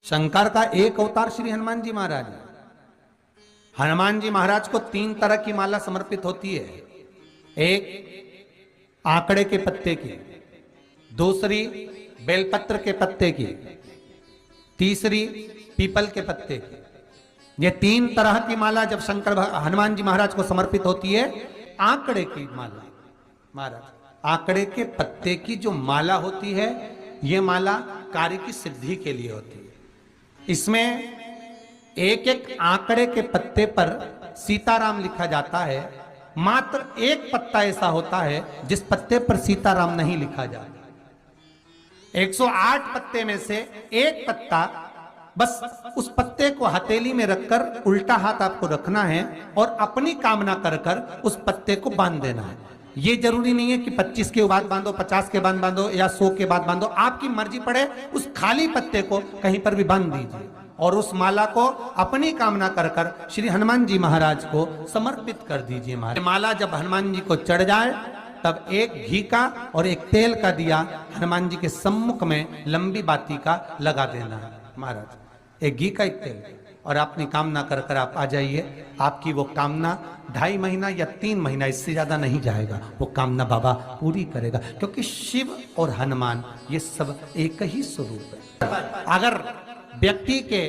शंकर का एक अवतार श्री हनुमान जी महाराज है। हनुमान जी महाराज को 3 तरह की माला समर्पित होती है। एक आंकड़े के पत्ते की, दूसरी बेलपत्र के पत्ते की, तीसरी पीपल के पत्ते की। ये 3 तरह की माला जब शंकर हनुमान जी महाराज को समर्पित होती है। आंकड़े की माला महाराज, आंकड़े के पत्ते की जो माला होती है, ये माला कार्य की सिद्धि के लिए होती है। इसमें एक एक आंकड़े के पत्ते पर सीताराम लिखा जाता है। मात्र एक पत्ता ऐसा होता है जिस पत्ते पर सीताराम नहीं लिखा जाता। 108 पत्ते में से एक पत्ता, बस उस पत्ते को हथेली में रखकर उल्टा हाथ आपको रखना है और अपनी कामना कर कर उस पत्ते को बांध देना है। ये जरूरी नहीं है कि 25 के बाद बांधो, 50 के बाद बांधो या 100 के बाद बांधो, आपकी मर्जी पड़े। उस खाली पत्ते को कहीं पर भी बांध दीजिए और उस माला को अपनी कामना कर कर श्री हनुमान जी महाराज को समर्पित कर दीजिए। माला जब हनुमान जी को चढ़ जाए तब एक घी का और एक तेल का दिया हनुमान जी के सम्मुख में लंबी बाती का लगा देना है महाराज। एक घी का, एक तेल, और अपनी कामना कर कर आप आ जाइए। आपकी वो कामना 2.5 महीना या 3 महीना, इससे ज्यादा नहीं जाएगा, वो कामना बाबा पूरी करेगा। क्योंकि शिव और हनुमान ये सब एक ही स्वरूप है। अगर व्यक्ति के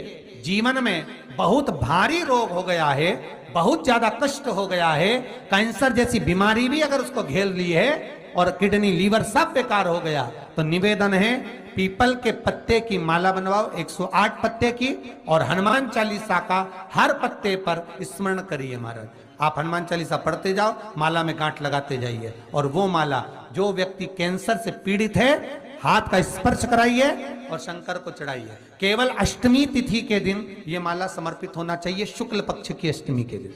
जीवन में बहुत भारी रोग हो गया है, बहुत ज्यादा कष्ट हो गया है, कैंसर जैसी बीमारी भी अगर उसको घेर ली है और किडनी लीवर सब बेकार हो गया, तो निवेदन है पीपल के पत्ते की माला बनवाओ, 108 पत्ते की, और हनुमान चालीसा का हर पत्ते पर स्मरण करिए महाराज। आप हनुमान चालीसा पढ़ते जाओ, माला में गांठ लगाते जाइए, और वो माला जो व्यक्ति कैंसर से पीड़ित है, हाथ का स्पर्श कराइए और शंकर को चढ़ाइए। केवल अष्टमी तिथि के दिन ये माला समर्पित होना चाहिए, शुक्ल पक्ष की अष्टमी के दिन।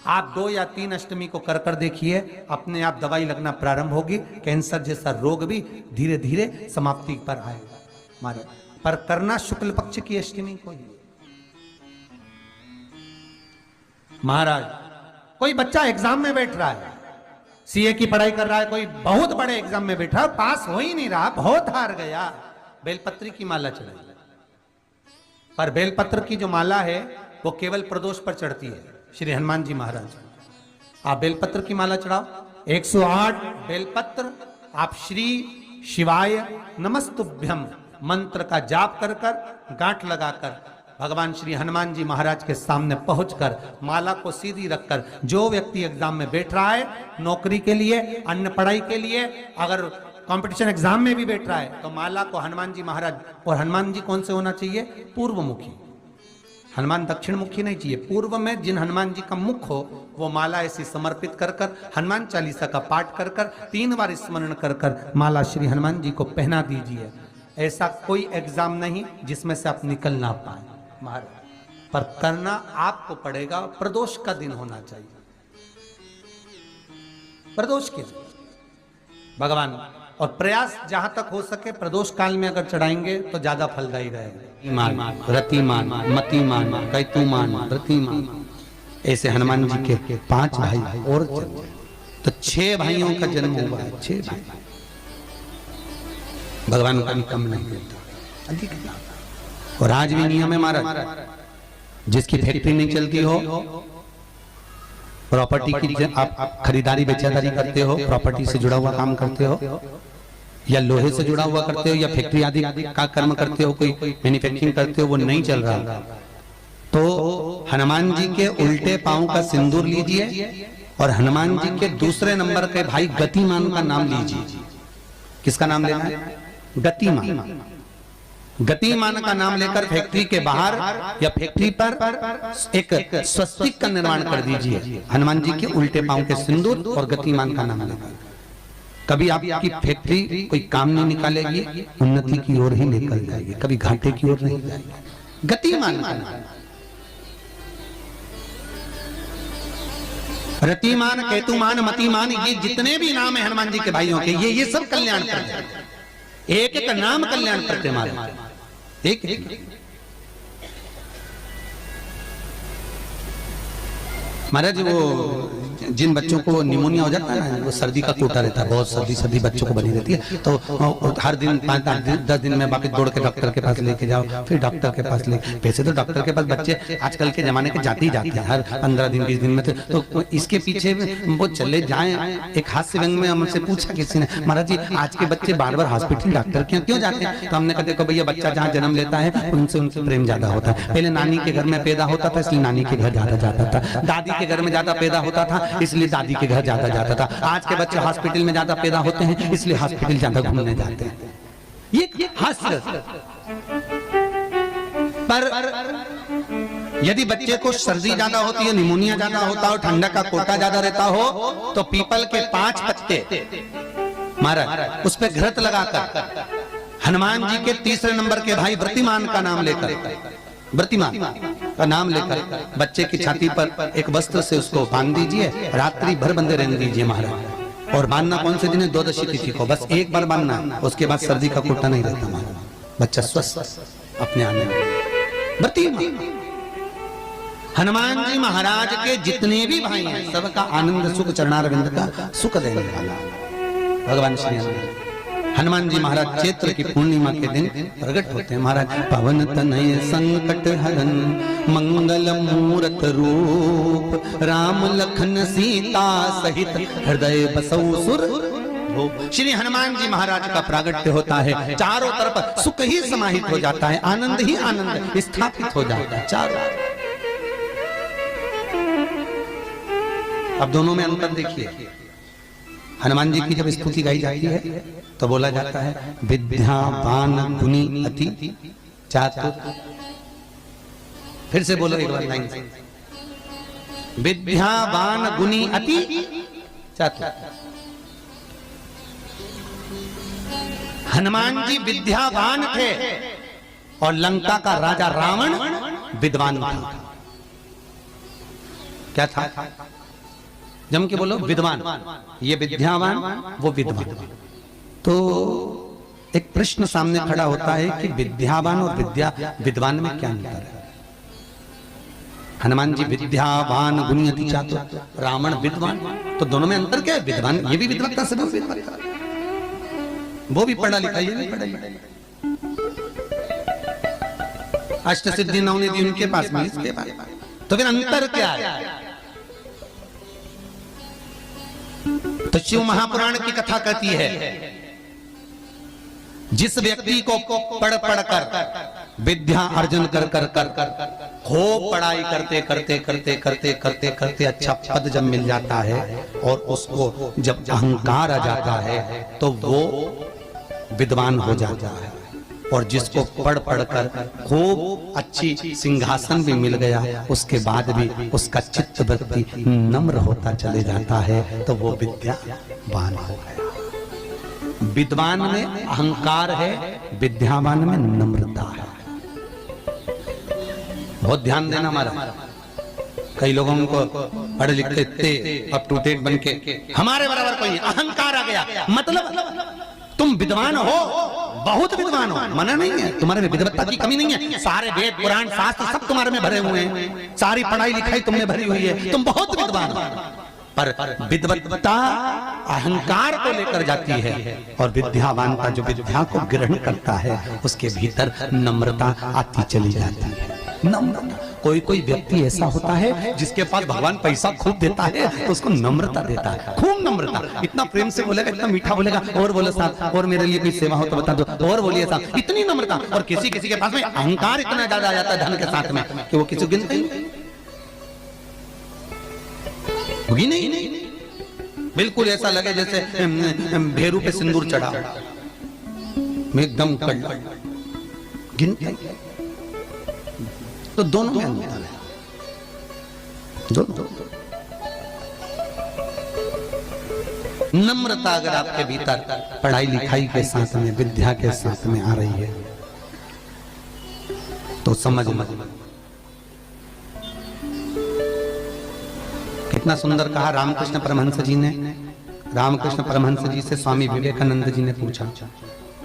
आप 2 या 3 अष्टमी को कर कर देखिए, अपने आप दवाई लगना प्रारंभ होगी। कैंसर जैसा रोग भी धीरे धीरे समाप्ति पर आएगा महाराज। पर करना शुक्ल पक्ष की अष्टमी को ही महाराज। कोई बच्चा एग्जाम में बैठ रहा है, सीए की पढ़ाई कर रहा है, कोई बहुत बड़े एग्जाम में बैठा है, पास हो ही नहीं रहा, बहुत हार गया, बेलपत्री की माला चढ़ाई। पर बेलपत्र की जो माला है वो केवल प्रदोष पर चढ़ती है श्री हनुमान जी महाराज। आप बेलपत्र की माला चढ़ाओ, 108 बेलपत्र आप श्री शिवाय नमस्तुभ्यम मंत्र का जाप कर कर गांठ लगाकर भगवान श्री हनुमान जी महाराज के सामने पहुंचकर माला को सीधी रखकर, जो व्यक्ति एग्जाम में बैठ रहा है, नौकरी के लिए, अन्य पढ़ाई के लिए, अगर कंपटीशन एग्जाम में भी बैठ रहा है, तो माला को हनुमान जी महाराज, और हनुमान जी कौन से होना चाहिए? पूर्वमुखी। हनुमान दक्षिण मुखी नहीं चाहिए, पूर्व में जिन हनुमान जी का मुख हो वो माला ऐसी समर्पित कर कर हनुमान चालीसा का पाठ कर कर 3 बार स्मरण कर कर माला श्री हनुमान जी को पहना दीजिए। ऐसा कोई एग्जाम नहीं जिसमें से आप निकल ना पाए महाराज, पर करना आपको पड़ेगा। प्रदोष का दिन होना चाहिए, प्रदोष के दिन भगवान, और प्रयास जहां तक हो सके प्रदोष काल में अगर चढ़ाएंगे तो ज्यादा फलदायी रहेगा। रतिमान, मतिमान, कैतुमान, रतिमान, ऐसे हनुमान जी के 5 भाई और तो 6 भाइयों का जन्म हुआ है। 6 भाई भगवान का भी कम नहीं देता, अधिक नहीं। और आज भी नियम है महाराज, जिसकी फैक्ट्री नहीं चलती हो, प्रॉपर्टी की आप खरीदारी बेचादारी करते हो, प्रॉपर्टी से जुड़ा हुआ काम करते हो, या लोहे से जुड़ा हुआ करते हो, या फैक्ट्री आदि का कर्म करते हो, कोई मैन्युफैक्चरिंग करते हो, वो नहीं चल रहा, तो हनुमान जी के उल्टे पांव का सिंदूर लीजिए और हनुमान जी के दूसरे नंबर के भाई गतिमान का नाम लीजिए। किसका नाम लेना है? गतिमान। गतिमान का नाम लेकर फैक्ट्री के बाहर या फैक्ट्री पर एक स्वस्तिक का निर्माण कर दीजिए, हनुमान जी के उल्टे पांव के सिंदूर और गतिमान का नाम लेकर। कभी आपकी फैक्ट्री कोई काम नहीं निकालेगी, उन्नति की ओर ही निकल जाएगी, कभी घाटे की ओर नहीं जाएगी। गतिमान का नाम, रतिमान, केतुमान, मतिमान, ये जितने भी नाम है हनुमान जी के भाइयों के, ये सब कल्याण करते हैं। एक एक नाम कल्याण करते मारे, एक एक। महाराज वो जिन बच्चों को निमोनिया हो जाता है ना, वो सर्दी का कोटा रहता है, बहुत सर्दी सर्दी बच्चों को बनी रहती है, तो हर दिन 5-10 दिन में वापस दौड़ के डॉक्टर के पास लेके जाओ, फिर डॉक्टर के पास ले। वैसे तो डॉक्टर के पास बच्चे आजकल के जमाने के जाते ही जाते हैं, हर 15 दिन 20 दिन में। तो इसके पीछे वो चले जाएं। एक हास्य व्यंग में हमसे पूछा किसी ने, महाराज जी आज के बच्चे बार बार हॉस्पिटल डॉक्टर के क्यों जाते हैं? तो हमने कहा देखो भैया, बच्चा जहाँ जन्म लेता है उनसे उनसे प्रेम ज्यादा होता है। पहले नानी के घर में पैदा होता था, इसलिए नानी के घर ज्यादा जाता था। दादी के घर में ज्यादा पैदा होता था, इसलिए दादी के घर ज्यादा जाता था। आज के बच्चे हॉस्पिटल में ज्यादा पैदा होते हैं, इसलिए हॉस्पिटल ज्यादा घूमने जाते हैं। ये हास्य। पर यदि बच्चे को सर्दी ज्यादा होती है, निमोनिया ज्यादा होता हो, ठंडा का कोटा ज्यादा रहता हो, तो पीपल के 5 पत्ते महाराज उस पे घृत लगाकर हनुमान जी के तीसरे नंबर के भाई व्रतिमान का नाम लेकर, व्रतिमान का नाम लेकर बच्चे की छाती पर एक वस्त्र से उसको बांध दीजिए, रात्रि भर बंधे रहने दीजिए महाराज। और बांधना कौन से दिन है? 12 तिथि को, बस एक बार बांधना, उसके बाद सर्दी का कोटा नहीं रहता महाराज, बच्चा स्वस्थ अपने आने में। व्रतिमान हनुमान जी महाराज के जितने भी भाई हैं, सबका आनंद सुख चरणारविंद का सुख देने वाला भगवान श्री हनुमान जी महाराज चैत्र की पूर्णिमा के दिन प्रकट होते हैं। महाराज पवन तनय संकट हरन मंगल मूरत रूप, राम लखन सीता सहित हृदय बसौ सुर। श्री हनुमान जी महाराज का प्रागट्य होता है, चारों तरफ सुख ही समाहित हो जाता है, आनंद ही आनंद स्थापित हो जाता है चारों। अब दोनों में अंतर देखिए। हनुमान जी की जब स्तुति गाई जाती है तो बोला जाता है विद्यावान गुणी अति चातुर। फिर से बोलो एक बार लाइन से, विद्यावान गुणी अति चातुर। हनुमान जी विद्यावान थे और लंका का राजा रावण विद्वान था। क्या था? जम के बोलो विद्वान। ये विद्यावान, वो विद्वान। तो एक प्रश्न सामने खड़ा होता है कि विद्यावान और विद्वान में क्या अंतर है? हनुमान जी विद्यावान गुणी अति चातुर, रावण विद्वान, तो दोनों में अंतर क्या है? विद्वान ये भी विद्वत्ता से विद्वत्ता, वो भी पढ़ा लिखा, ये भी पढ़ा लिखा। अष्ट सिद्धि नवनिधि उनके पास में, इसके पास। तो फिर अंतर क्या है? तो शिव महापुराण की कथा कहती है, जिस व्यक्ति को पढ़ कर विद्या अर्जन कर खूब पढ़ाई करते करते करते करते करते करते अच्छा पद जब मिल जाता है और उसको जब अहंकार आ जाता है तो वो विद्वान हो जाता है। और जिसको पढ़ कर खूब अच्छी सिंहासन भी मिल गया, उसके बाद भी उसका चित्त वृत्ति नम्र होता चले जाता है, तो वो विद्यावान हो गया। विद्वान में अहंकार है, विद्यावान में नम्रता है। बहुत ध्यान देना हमारा। कई लोगों को पढ़े लिखे थे अब टू डेट बन के हमारे बराबर कोई अहंकार आ गया, मतलब तुम विद्वान हो, बहुत विद्वान हो, मना नहीं है, तुम्हारे में विद्वत्ता की कमी नहीं है, सारे वेद पुराण शास्त्र सब तुम्हारे में भरे हुए हैं, सारी पढ़ाई लिखाई तुमने भरी हुई है, तुम बहुत विद्वान हो। पर विद्वत्ता अहंकार को लेकर जाती है और विद्यावान का जो विद्या को ग्रहण करता है उसके भीतर नम्रता आती चली जाती है। नम्रता, कोई कोई व्यक्ति ऐसा होता है जिसके पास भगवान पैसा खूब देता है तो उसको नम्रता देता है, खूब नम्रता, इतना प्रेम से बोलेगा, इतना मीठा बोलेगा, और बोले साहब और मेरे लिए कोई सेवा हो तो बता दो, और बोलिए साहब, इतनी नम्रता। और किसी किसी के पास में अहंकार इतना ज्यादा आ जाता है धन के साथ में कि वो किसी गिनते ही नहीं, बिल्कुल ऐसा लगे जैसे भेरू पे सिंदूर चढ़ा, एकदम गिनते। तो दोनों में अंतर है, दोनों। नम्रता अगर आपके भीतर पढ़ाई लिखाई के साथ में, विद्या के साथ में आ रही है तो समझ कितना सुंदर कहा रामकृष्ण परमहंस जी ने। रामकृष्ण परमहंस जी से स्वामी विवेकानंद जी ने पूछा,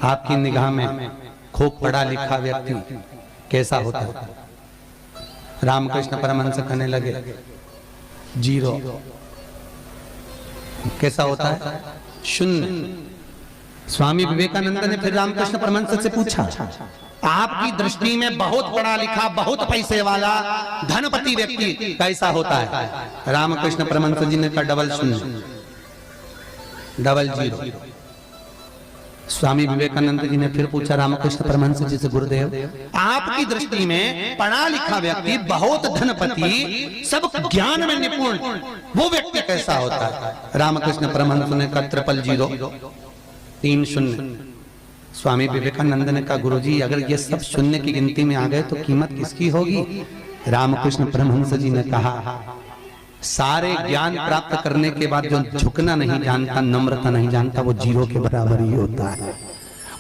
आपकी निगाह में खूब पढ़ा लिखा व्यक्ति कैसा होता है? रामकृष्ण परमहंस कहने लगे, जीरो, कैसा होता है? शून्य। स्वामी विवेकानंद ने फिर रामकृष्ण परमहंस से पूछा, आपकी दृष्टि में बहुत पढ़ा लिखा, बहुत पैसे वाला, धनपति व्यक्ति कैसा होता है? रामकृष्ण परमहंस जी ने कहा, डबल शून्य, डबल जीरो। स्वामी विवेकानंद जी ने फिर पूछा रामकृष्ण परमहंस जी से, गुरुदेव आपकी दृष्टि में पढ़ा लिखा व्यक्ति, बहुत धनपति, सब ज्ञान में निपुण, वो व्यक्ति कैसा होता है? रामकृष्ण परमहंस ने कहा, ट्रिपल जीरो, 3 शून्य। स्वामी विवेकानंद ने कहा, गुरुजी अगर ये सब शून्य की गिनती में आ गए तो कीमत किसकी होगी? रामकृष्ण परमहंस जी ने कहा, सारे ज्ञान प्राप्त करने के बाद जो झुकना नहीं जानता, नम्रता नहीं जानता, वो जीरो के बराबर ही होता है।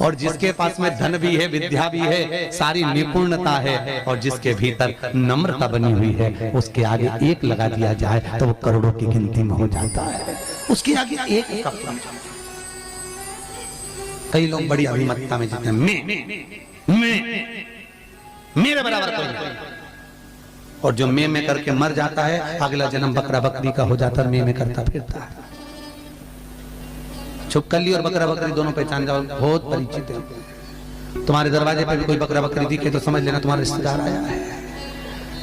और जिसके पास में धन भी है, विद्या भी है, सारी निपुणता है, और जिसके भीतर नम्रता बनी हुई है, उसके आगे एक लगा दिया जाए तो वो करोड़ों की गिनती में हो जाता है। उसके आगे एक का फर्क। कई लोग बड़ी अभिमतता में जीते हैं, मैं मेरे बराबर कोई नहीं, और जो मैं करके मर जाता है, अगला जन्म बकरा बकरी का हो जाता है, मैं करता फिरता है। छुपकली और बकरा बकरी दोनों पहचान जाओ, बहुत परिचित है। तुम्हारे दरवाजे पर भी कोई बकरा बकरी दिखे तो समझ लेना तुम्हारा रिश्तेदार आया है।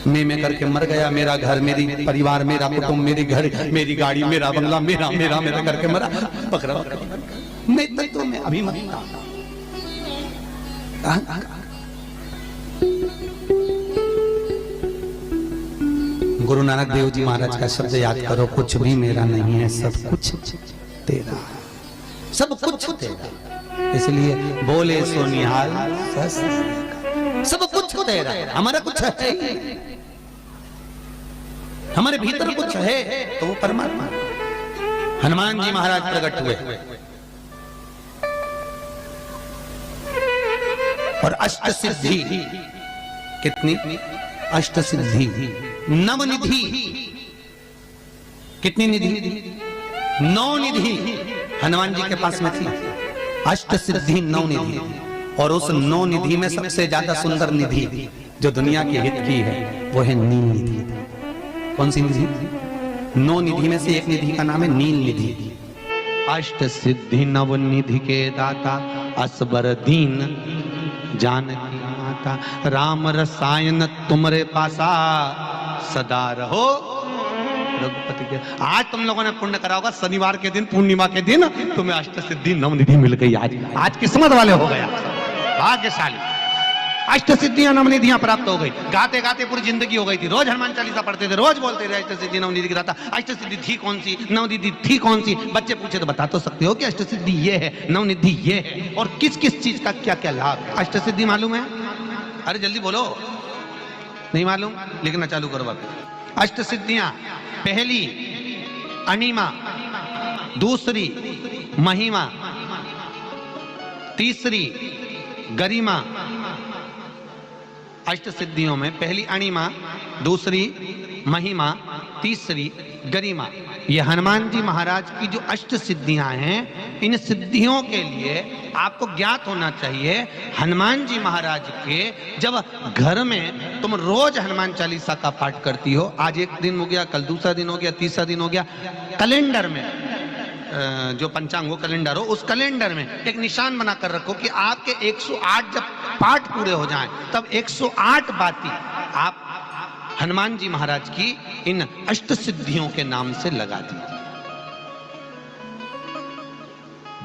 मैं करके मर गया, मेरा घर, मेरी परिवार, मेरा कुटुंब, मेरी घर, मेरी गाड़ी, मेरा बंगला, मेरा मेरा मेरा करके मरा, बकरा बकरी। मैं तत्व में अभिमतता। गुरु नानक देव जी महाराज का शब्द याद करो, कुछ भी मेरा नहीं है, सब कुछ तेरा, सब कुछ तेरा। इसलिए बोले सो निहाल, सब कुछ तेरा, हमारा कुछ है, हमारे भीतर कुछ है तो वो परमात्मा। हनुमान जी महाराज प्रकट हुए और अष्ट सिद्धि, कितनी? अष्ट सिद्धि, नवनिधि। कितनी निधि? 9 निधि हनुमान जी के पास में थी। अष्ट सिद्धि 9 निधि, और उस 9 निधि में सबसे ज्यादा सुंदर निधि जो दुनिया के हित की है वो है नील निधि। कौन सी निधि? 9 निधि में से एक निधि का नाम है नील निधि। अष्ट सिद्धि नव निधि के दाता, असबर दीन जानकी माता, राम रसायन तुमरे पासा, सदा रहो रघुपति के। आज तुम लोगों ने पुण्य करा होगा, शनिवार के दिन, पूर्णिमा के दिन तुम्हें अष्ट सिद्धि नव निधि मिल गई। आज किस्मत वाले हो गया, भाग्यशाली। अष्ट सिद्धियां नव निधियां प्राप्त हो गई। गाते गाते पूरी जिंदगी हो गई थी, रोज हनुमान चालीसा पढ़ते थे, रोज बोलते थे अष्ट सिद्धि नव निधि की दाता। अष्ट सिद्धि थी कौन सी, नव निधि थी कौन सी? बच्चे पूछे तो बता तो सकते हो कि अष्ट सिद्धि ये है, नव निधि ये है, और किस किस चीज का क्या क्या लाभ है। अष्ट सिद्धि मालूम है? अरे जल्दी बोलो, नहीं मालूम? लिखना चालू करो बात। अष्ट सिद्धियां, पहली अनिमा, दूसरी महिमा, तीसरी गरिमा। अष्ट सिद्धियों में पहली अणिमा, दूसरी महिमा, तीसरी गरिमा। ये हनुमान जी महाराज की जो अष्ट सिद्धियां हैं, इन सिद्धियों के लिए आपको ज्ञात होना चाहिए, हनुमान जी महाराज के जब घर में तुम रोज हनुमान चालीसा का पाठ करती हो, आज एक दिन हो गया, कल दूसरा दिन हो गया, तीसरा दिन हो गया, कैलेंडर में जो पंचांग हो कैलेंडर हो, उस कैलेंडर में एक निशान बना कर रखो कि आपके 108 जब पाठ पूरे हो जाएं, तब 108 बाती आप हनुमान जी महाराज की इन अष्ट सिद्धियों के नाम से लगा दीजिए।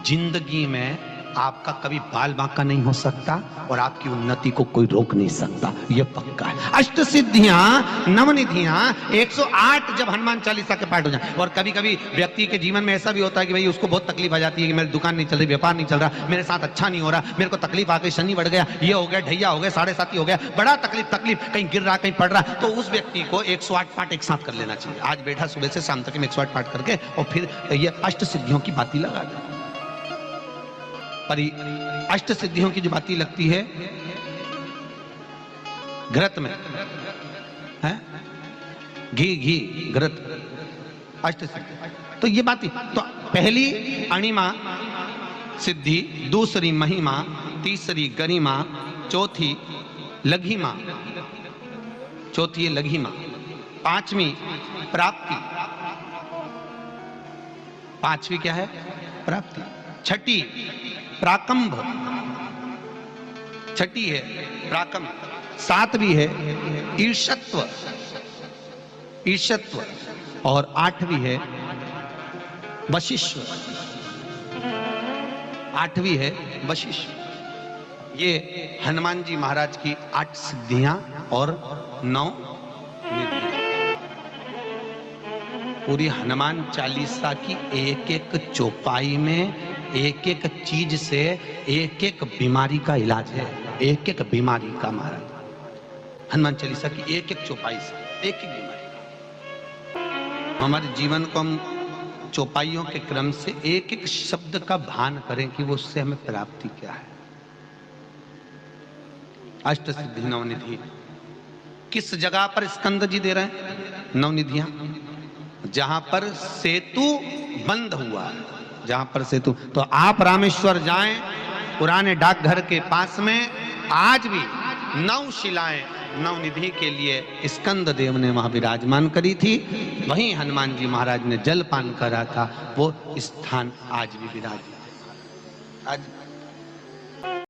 जिंदगी में आपका कभी बाल बांका नहीं हो सकता, और आपकी उन्नति को कोई रोक नहीं सकता, यह पक्का है। अष्ट सिद्धियां नवनिधियां 108 जब हनुमान चालीसा के पाठ हो जाए। और कभी कभी व्यक्ति के जीवन में ऐसा भी होता है कि भाई उसको बहुत तकलीफ आ जाती है कि मेरी दुकान नहीं चल रही, व्यापार नहीं चल रहा, मेरे साथ अच्छा नहीं हो रहा, मेरे को तकलीफ आ गई, शनि बढ़ गया, ये हो गया, ढैया हो गया, 7.5 हो गया, बड़ा तकलीफ, कहीं गिर रहा, कहीं पड़ रहा, तो उस व्यक्ति को 108 पाठ एक साथ कर लेना चाहिए। आज बैठा सुबह से शाम तक 108 पाठ करके, और फिर ये अष्ट सिद्धियों की बाती लगा दे। पर अष्ट सिद्धियों की जो बाती लगती है घृत में है, घी घृत, अष्ट सिद्धि। तो ये बाती, तो पहली अणिमा सिद्धि, दूसरी महिमा, तीसरी गरिमा, चौथी लघिमा, चौथी लघिमा, पांचवी प्राप्ति, पांचवी क्या है? प्राप्ति। छठी प्राकंभ, छठी है प्राकंभ। सातवीं है ईर्षत्व, ईर्षत्व। और आठवीं है वशिष्व, आठवीं है वशिष्व। ये हनुमान जी महाराज की 8 सिद्धियां और 9 निधियां। पूरी हनुमान चालीसा की एक एक चौपाई में एक एक चीज से एक एक बीमारी का इलाज है, एक एक बीमारी का। महाराज हनुमान चालीसा की एक एक चौपाई से एक एक बीमारी का। हमारे जीवन को हम चौपाइयों के क्रम से एक एक शब्द का भान करें कि वो उससे हमें प्राप्ति क्या है। अष्ट सिद्धि नवनिधि किस जगह पर स्कंद जी दे रहे हैं? नवनिधियां। जहां पर सेतु बंद हुआ, जहां पर सेतु, तो आप रामेश्वर जाएं, पुराने डाकघर के पास में आज भी 9 शिलाएं नवनिधि के लिए स्कंद देव ने वहां विराजमान करी थी। वहीं हनुमान जी महाराज ने जल पान करा था, वो स्थान आज भी विराजमान है। आज